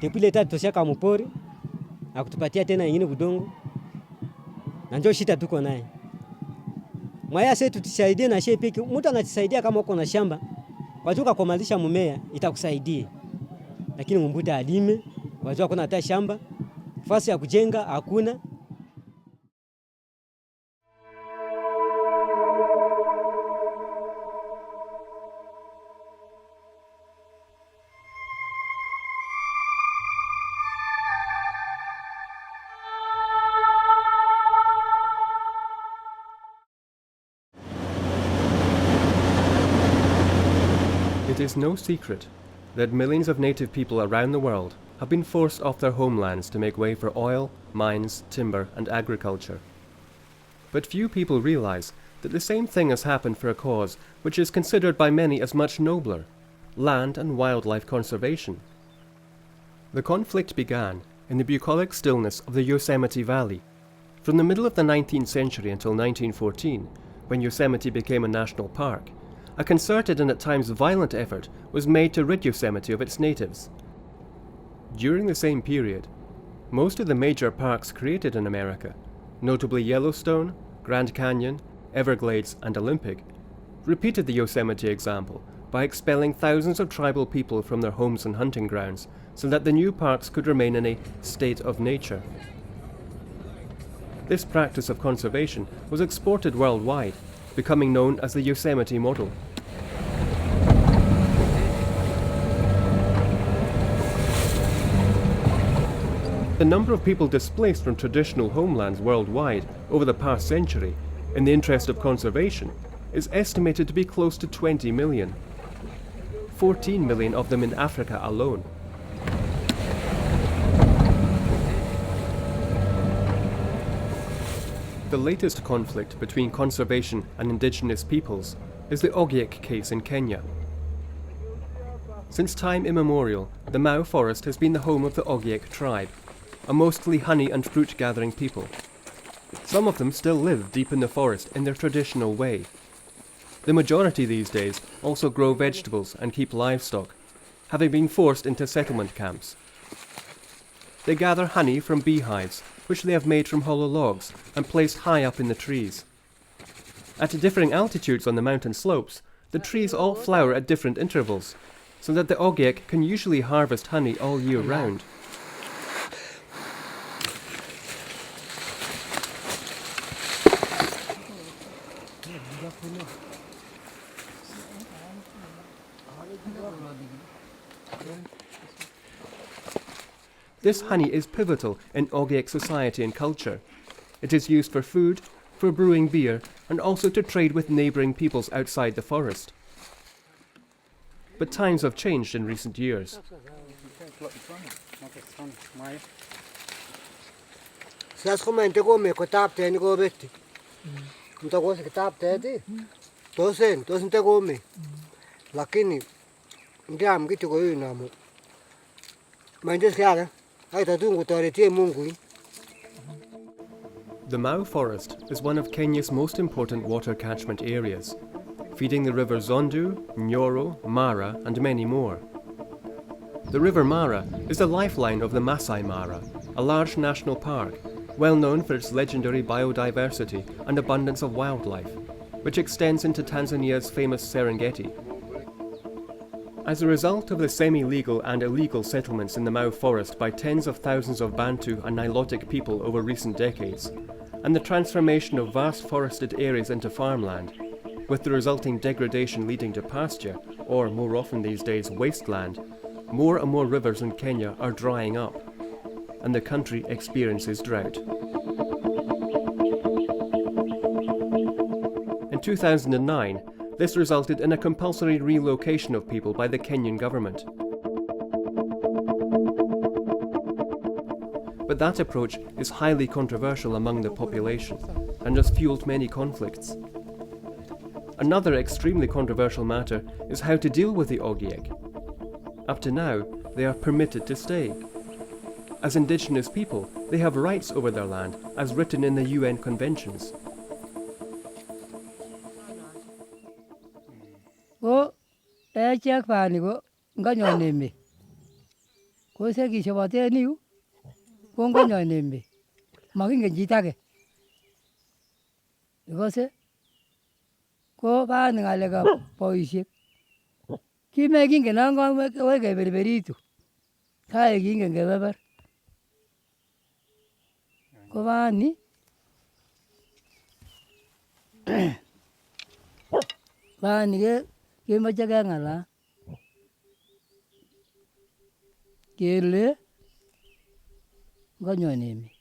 tepile tatu toshaka mpori na kutupatia tena nyingine kudongo, na njoo shida tuko naye. Mwaya sasa tusaidie na shepe piki, mtu anatusaidia kama uko na shamba wajuka kumalisha mmea itakusaidia, lakini mbuta alime wajua kuna hata shamba fasi ya kujenga hakuna. It is no secret that millions of native people around the world have been forced off their homelands to make way for oil, mines, timber and agriculture. But few people realize that the same thing has happened for a cause which is considered by many as much nobler: land and wildlife conservation. The conflict began in the bucolic stillness of the Yosemite Valley. From the middle of the 19th century until 1914, when Yosemite became a national park, a concerted and at times violent effort was made to rid Yosemite of its natives. During the same period, most of the major parks created in America, notably Yellowstone, Grand Canyon, Everglades and Olympic, repeated the Yosemite example by expelling thousands of tribal people from their homes and hunting grounds so that the new parks could remain in a state of nature. This practice of conservation was exported worldwide, becoming known as the Yosemite model. The number of people displaced from traditional homelands worldwide over the past century, in the interest of conservation, is estimated to be close to 20 million. 14 million of them in Africa alone. The latest conflict between conservation and indigenous peoples is the Ogiek case in Kenya. Since time immemorial, the Mau forest has been the home of the Ogiek tribe, a mostly honey and fruit gathering people. Some of them still live deep in the forest in their traditional way. The majority these days also grow vegetables and keep livestock, having been forced into settlement camps. They gather honey from beehives, which they have made from hollow logs and placed high up in the trees. At differing altitudes on the mountain slopes, the trees all flower at different intervals, so that the Ogiek can usually harvest honey all year round. This honey is pivotal in Ogiek society and culture. It is used for food, for brewing beer, and also to trade with neighbouring peoples outside the forest. But times have changed in recent years. The Mau forest is one of Kenya's most important water catchment areas, feeding the rivers Zondu, Nyoro, Mara and many more. The River Mara is the lifeline of the Masai Mara, a large national park, well known for its legendary biodiversity and abundance of wildlife, which extends into Tanzania's famous Serengeti. As a result of the semi-legal and illegal settlements in the Mau forest by tens of thousands of Bantu and Nilotic people over recent decades, and the transformation of vast forested areas into farmland, with the resulting degradation leading to pasture, or more often these days wasteland, more and more rivers in Kenya are drying up, and the country experiences drought. In 2009, this resulted in a compulsory relocation of people by the Kenyan government. But that approach is highly controversial among the population and has fueled many conflicts. Another extremely controversial matter is how to deal with the Ogiek. Up to now, they are permitted to stay. As indigenous people, they have rights over their land, as written in the UN conventions. Kose kichobote niu kongonyo neme makingen chit age. Ikose ko baan ng'alekab boisiek kimekingen non kowech keberberitu kae kingen kebeber ko bani bani kemoche keng'alal kele ngonyon emet.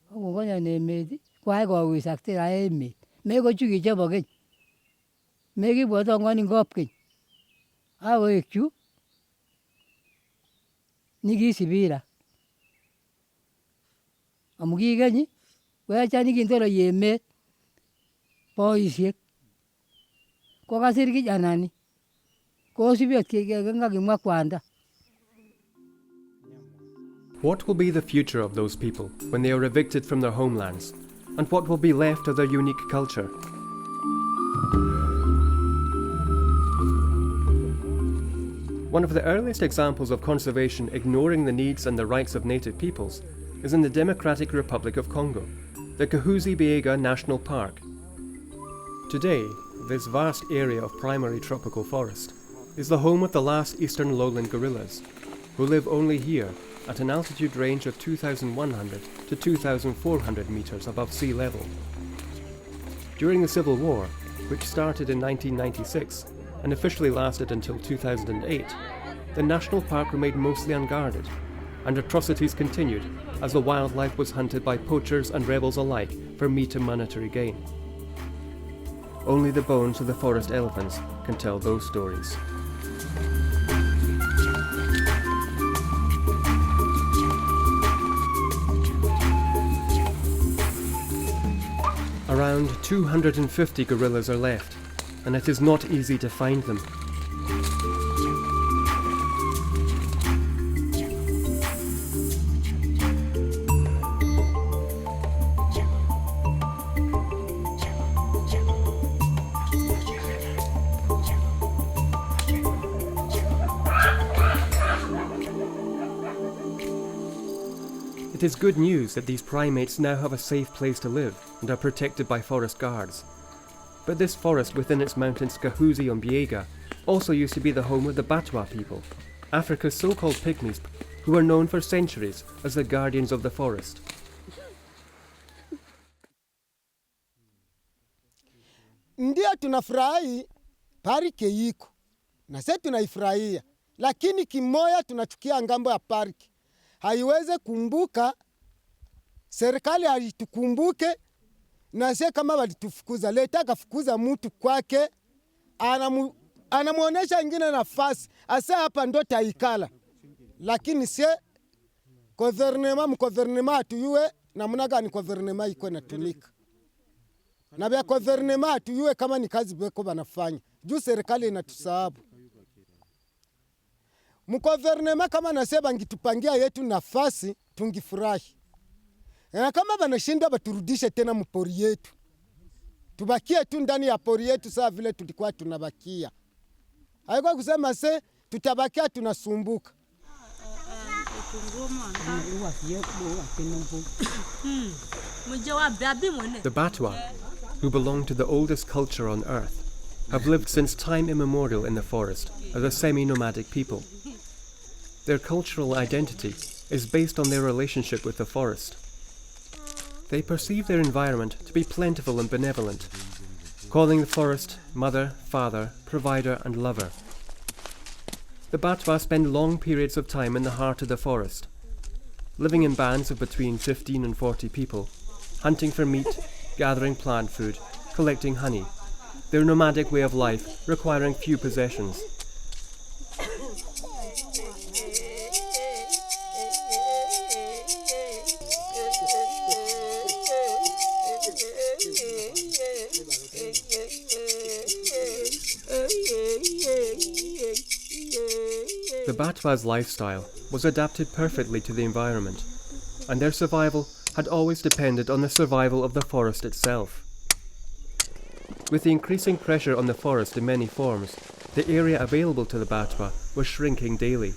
Ko ngonyon emet koai kowisakse kayai emet. Mekochu kichobo keny. Mekibwotwon ng'oning keny. Akoek chu nikisibira. Amu kikeny wecha nikindoroi emet boisiek kokasir kijanani kosibi ot kakimwa kwanda. What will be the future of those people when they are evicted from their homelands? And what will be left of their unique culture? One of the earliest examples of conservation ignoring the needs and the rights of native peoples is in the Democratic Republic of Congo, the Kahuzi-Biega National Park. Today, this vast area of primary tropical forest is the home of the last eastern lowland gorillas, who live only here at an altitude range of 2,100 to 2,400 meters above sea level. During the Civil War, which started in 1996 and officially lasted until 2008, the national park remained mostly unguarded, and atrocities continued as the wildlife was hunted by poachers and rebels alike for meat and monetary gain. Only the bones of the forest elephants can tell those stories. Around 250 gorillas are left, and it is not easy to find them. It is good news that these primates now have a safe place to live and are protected by forest guards. But this forest within its mountains Kahuzi-Biega also used to be the home of the Batwa people, Africa's so-called pygmies, who were known for centuries as the guardians of the forest. Ndio tunafurahi pariki iko na sisi tunaifurahia, lakini kimoya tunachukia ngambo ya pariki haiweze kumbuka, serikali alitukumbuke na sisi kama walitufukuza. Leta kafukuza mtu kwake, anamuonesha ingine nafasi asa hapa ndo taikala, lakini sisi gouvernement tuyue namna gani gouvernement iko inatumika, na bya gouvernement tuyue kama ni kazi beko banafanya juu serikali inatusahabu. Mgouvernement kama nasema ngitupangia yetu nafasi tungifurahi. Na kama banashinda baturudishe tena mpori yetu. Tubakie tu ndani ya pori yetu sawa vile tulikuwa tunabakia. Haiko kusema se tutabakia tunasumbuka. The Batwa, who belong to the oldest culture on earth, have lived since time immemorial in the forest as a semi-nomadic people. Their cultural identity is based on their relationship with the forest. They perceive their environment to be plentiful and benevolent, calling the forest mother, father, provider and lover. The Batwa spend long periods of time in the heart of the forest, living in bands of between 15 and 40 people, hunting for meat, gathering plant food, collecting honey, their nomadic way of life requiring few possessions. The Batwa's lifestyle was adapted perfectly to the environment, and their survival had always depended on the survival of the forest itself. With the increasing pressure on the forest in many forms, the area available to the Batwa was shrinking daily.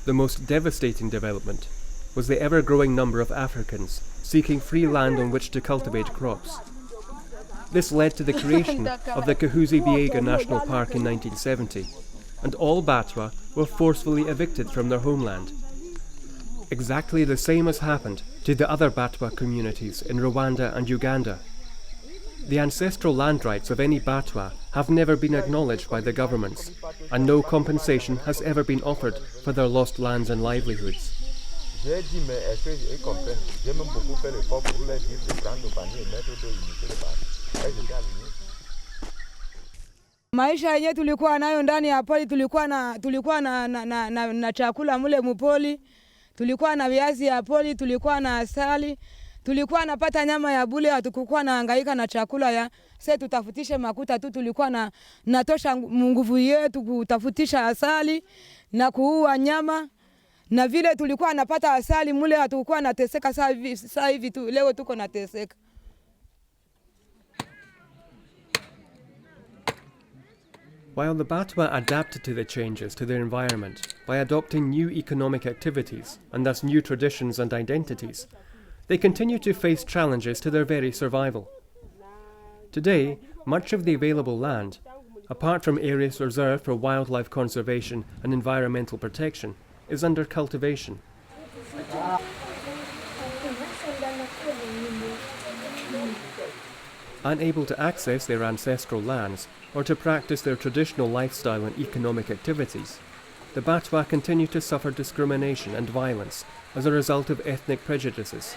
the most devastating development was the ever-growing number of Africans seeking free land on which to cultivate crops. This led to the creation of the Kahuzi-Biega National Park in 1970, and all Batwa were forcefully evicted from their homeland. Exactly the same has happened to the other Batwa communities in Rwanda and Uganda. The ancestral land rights of any Batwa have never been acknowledged by the governments, and no compensation has ever been offered for their lost lands and livelihoods. Maisha yenyewe tulikuwa nayo ndani ya poli, tulikuwa na chakula mule mupoli, tulikuwa na viazi ya poli, tulikuwa na asali, tulikuwa napata nyama ya bule, hatukukuwa na hangaika na chakula ya sasa tutafutishe makuta tu, tulikuwa natosha nguvu yetu kutafutisha asali na kuua nyama, na vile tulikuwa napata asali mule, hatukukuwa nateseka. Sasa hivi tu leo tuko nateseka. While the Batwa adapted to the changes to their environment by adopting new economic activities and thus new traditions and identities, they continue to face challenges to their very survival. Today, much of the available land, apart from areas reserved for wildlife conservation and environmental protection, is under cultivation. Unable to access their ancestral lands or to practice their traditional lifestyle and economic activities, the Batwa continue to suffer discrimination and violence as a result of ethnic prejudices.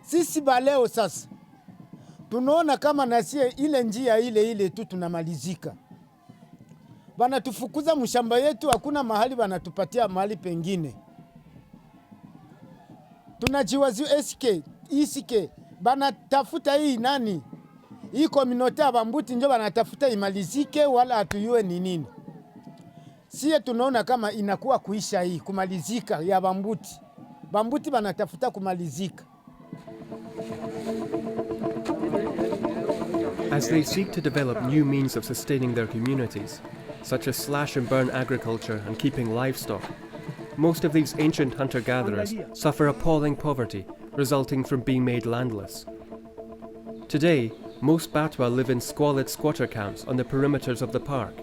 Sisi baleo sasa tunaona kama nasie ile njia ile tu tunamalizika. Banatufukuza mshamba yetu, hakuna mahali banatupatia mahali pengine. Tunajiwazi isike banatafuta hii nani? Hii community ya Bambuti ndio banatafuta imalizike, wala hatuyue ni nini. Sie tunaona kama inakuwa kuisha hii kumalizika ya Bambuti. Bambuti banatafuta kumalizika. As they seek to develop new means of sustaining their communities, such as slash and burn agriculture and keeping livestock, most of these ancient hunter-gatherers suffer appalling poverty resulting from being made landless. Today, most Batwa live in squalid squatter camps on the perimeters of the park.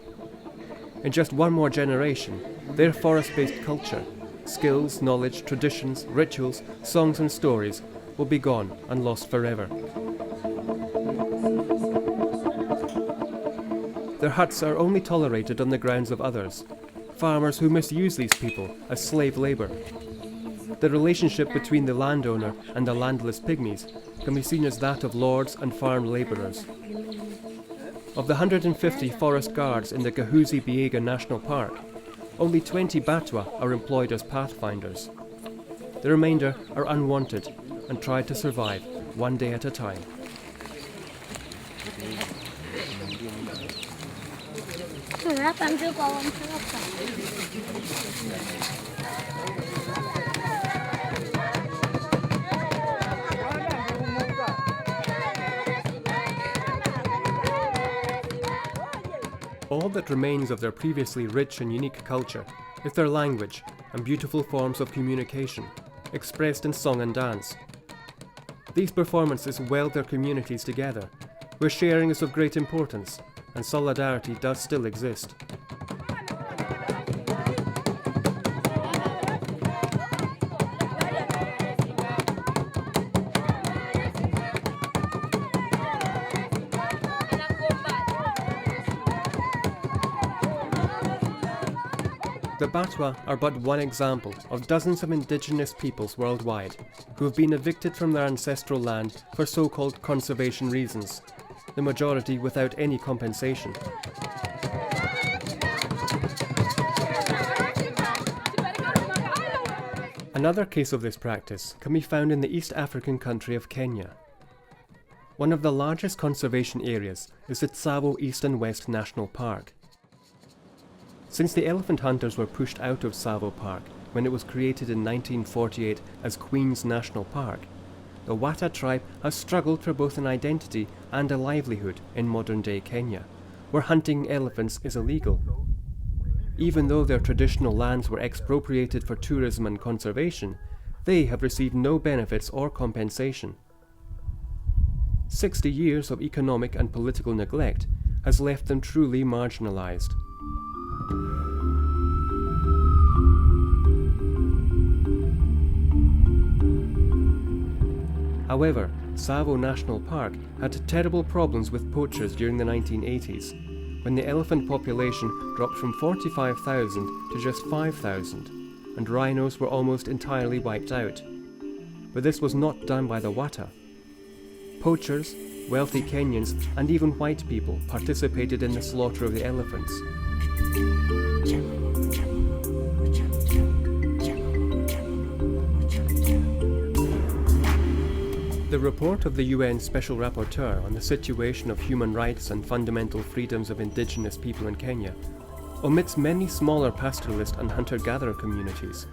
In just one more generation, their forest-based culture, skills, knowledge, traditions, rituals, songs and stories will be gone and lost forever. Their huts are only tolerated on the grounds of others, farmers who misuse these people as slave labour. The relationship between the landowner and the landless pygmies can be seen as that of lords and farm labourers. Of the 150 forest guards in the Kahuzi-Biega National Park, only 20 Batwa are employed as pathfinders. The remainder are unwanted and try to survive one day at a time. All that remains of their previously rich and unique culture is their language and beautiful forms of communication, expressed in song and dance. These performances weld their communities together, where sharing is of great importance and solidarity does still exist. The Batwa are but one example of dozens of indigenous peoples worldwide who have been evicted from their ancestral land for so-called conservation reasons, the majority without any compensation. Another case of this practice can be found in the East African country of Kenya. One of the largest conservation areas is the Tsavo East and West National Park. Since the elephant hunters were pushed out of Tsavo Park when it was created in 1948 as Queen's National Park, the Wata tribe has struggled for both an identity and a livelihood in modern-day Kenya, where hunting elephants is illegal. Even though their traditional lands were expropriated for tourism and conservation, they have received no benefits or compensation. 60 years of economic and political neglect has left them truly marginalized. However, Tsavo National Park had terrible problems with poachers during the 1980s, when the elephant population dropped from 45,000 to just 5,000, and rhinos were almost entirely wiped out. But this was not done by the Wata. Poachers, wealthy Kenyans, and even white people participated in the slaughter of the elephants. The report of the UN Special Rapporteur on the situation of human rights and fundamental freedoms of indigenous people in Kenya omits many smaller pastoralist and hunter-gatherer communities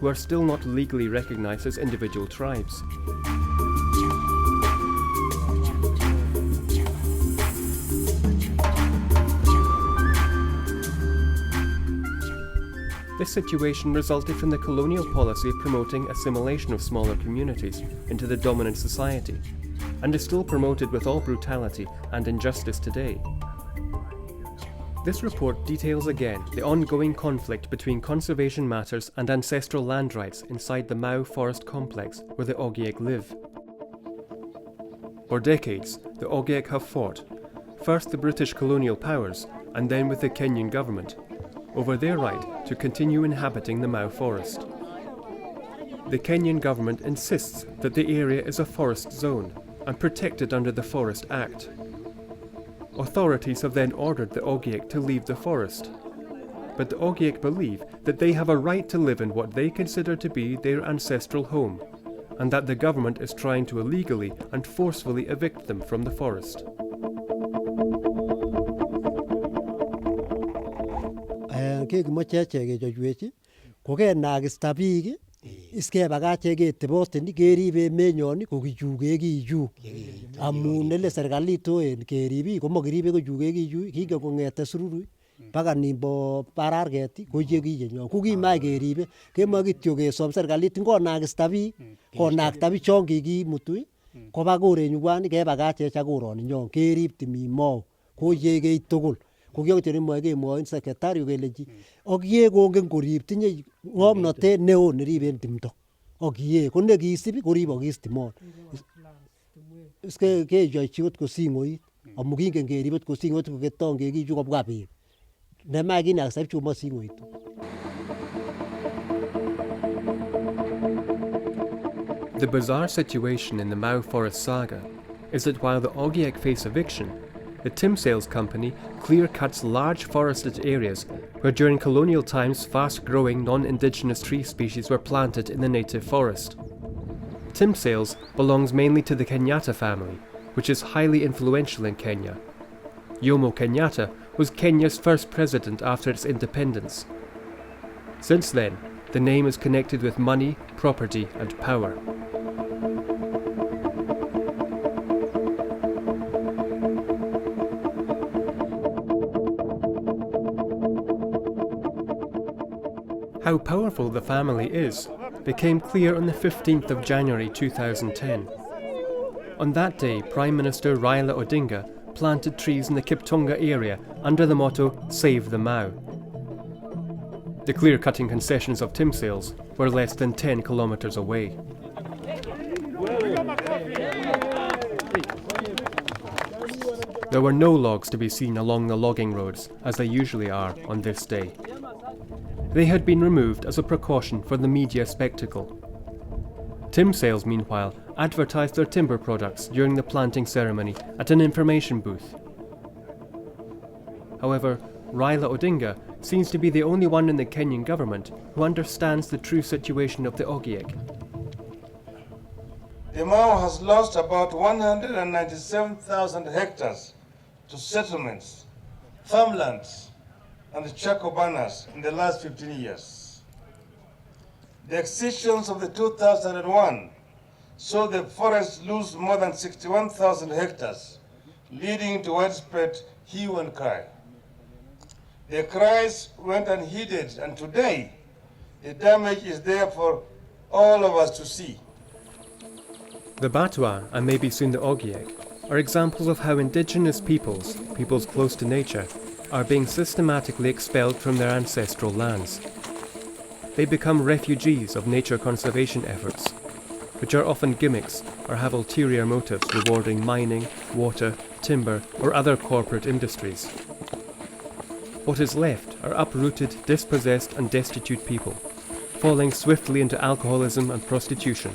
who are still not legally recognized as individual tribes. This situation resulted from the colonial policy of promoting assimilation of smaller communities into the dominant society, and is still promoted with all brutality and injustice today. This report details again the ongoing conflict between conservation matters and ancestral land rights inside the Mau forest complex where the Ogiek live. For decades, the Ogiek have fought, first the British colonial powers and then with the Kenyan government, over their right to continue inhabiting the Mau forest. The Kenyan government insists that the area is a forest zone and protected under the Forest Act. Authorities have then ordered the Ogiek to leave the forest, but the Ogiek believe that they have a right to live in what they consider to be their ancestral home, and that the government is trying to illegally and forcefully evict them from the forest. Kokenakista biik iskebakach keteboten keribe emenyon kokichuke kichu amun ele serikalit en kerib biik komokiribe kochuke kichu kinge kong'ete sururu mpaka nimbo bararket koyekiyenyon kokimach keribe kemoe kityo kesom serikalit ngonakista biik konakta bichon kikimutu koba korenywan kebakach echek koroninyon kerib timin Mau koyekei tugul. Kokyoktyo moe kemwoin sekretari kelechi okie kongen korib tinye ng'omnotet neo neriben timdo okie ko nekisib koribokis timon keyochi ot kosing'oit amu kingen kerib ot kosing'oit koketon kekichu kobwa beek nemach kinakisa bichu komosing'oitu. The bizarre situation in the Mau Forest saga is that while the Ogiek face eviction, the Tim Sales Company clear-cuts large forested areas where during colonial times fast-growing non-indigenous tree species were planted in the native forest. Tim Sales belongs mainly to the Kenyatta family, which is highly influential in Kenya. Jomo Kenyatta was Kenya's first president after its independence. Since then, the name is connected with money, property and power. How powerful the family is became clear on the 15th of January 2010. On that day, Prime Minister Raila Odinga planted trees in the Kiptunga area under the motto "Save the Mau." The clear-cutting concessions of Tim Sales were less than 10 kilometres away. There were no logs to be seen along the logging roads, as they usually are on this day. They had been removed as a precaution for the media spectacle. Tim Sales, meanwhile, advertised their timber products during the planting ceremony at an information booth. However, Raila Odinga seems to be the only one in the Kenyan government who understands the true situation of the Ogiek. The Mau has lost about 197,000 hectares to settlements, farmlands, and the Chacobanas in the last 15 years. The excisions of the 2001 saw the forests lose more than 61,000 hectares, leading to widespread hue and cry. The cries went unheeded, and today the damage is there for all of us to see. The Batwa, and maybe soon the Ogiek, are examples of how indigenous peoples close to nature, are being systematically expelled from their ancestral lands. They become refugees of nature conservation efforts, which are often gimmicks or have ulterior motives rewarding mining, water, timber, or other corporate industries. What is left are uprooted, dispossessed, and destitute people, falling swiftly into alcoholism and prostitution.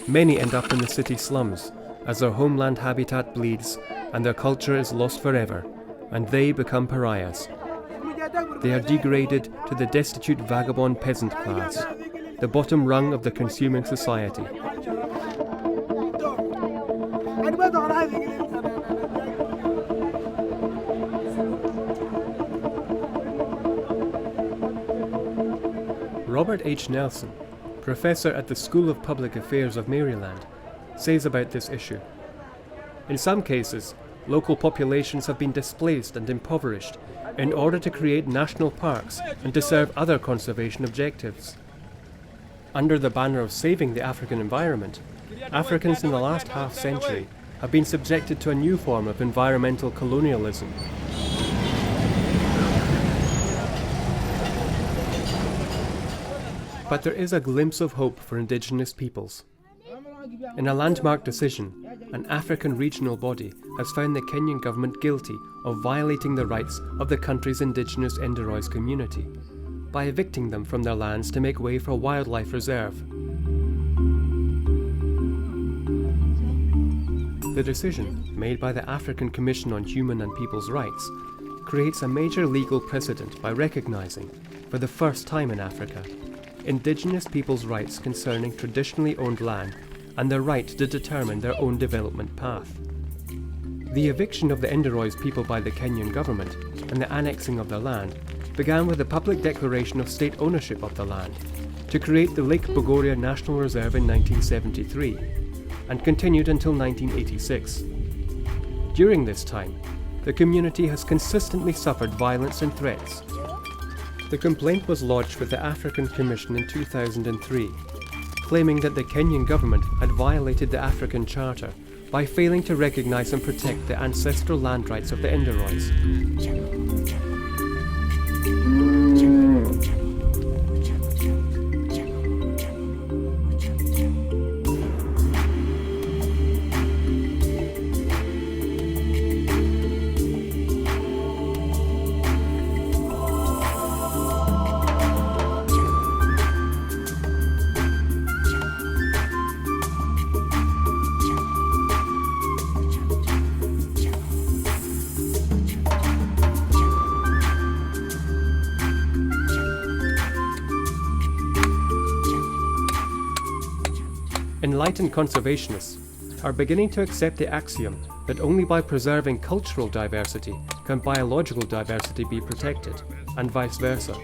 Many end up in the city slums as their homeland habitat bleeds and their culture is lost forever, and they become pariahs. They are degraded to the destitute vagabond peasant class, the bottom rung of the consuming society. Robert H. Nelson, professor at the School of Public Affairs of Maryland, says about this issue. In some cases, local populations have been displaced and impoverished in order to create national parks and to serve other conservation objectives. Under the banner of saving the African environment, Africans in the last half-century have been subjected to a new form of environmental colonialism. But there is a glimpse of hope for Indigenous peoples. In a landmark decision, an African regional body has found the Kenyan government guilty of violating the rights of the country's Indigenous Enderois community by evicting them from their lands to make way for a wildlife reserve. The decision, made by the African Commission on Human and People's Rights, creates a major legal precedent by recognizing, for the first time in Africa, Indigenous people's rights concerning traditionally owned land and their right to determine their own development path. The eviction of the Enderois people by the Kenyan government and the annexing of their land began with a public declaration of state ownership of the land to create the Lake Bogoria National Reserve in 1973 and continued until 1986. During this time, the community has consistently suffered violence and threats. The complaint was lodged with the African Commission in 2003, claiming that the Kenyan government had violated the African Charter by failing to recognize and protect the ancestral land rights of the Enderois. Enlightened conservationists are beginning to accept the axiom that only by preserving cultural diversity can biological diversity be protected, and vice versa.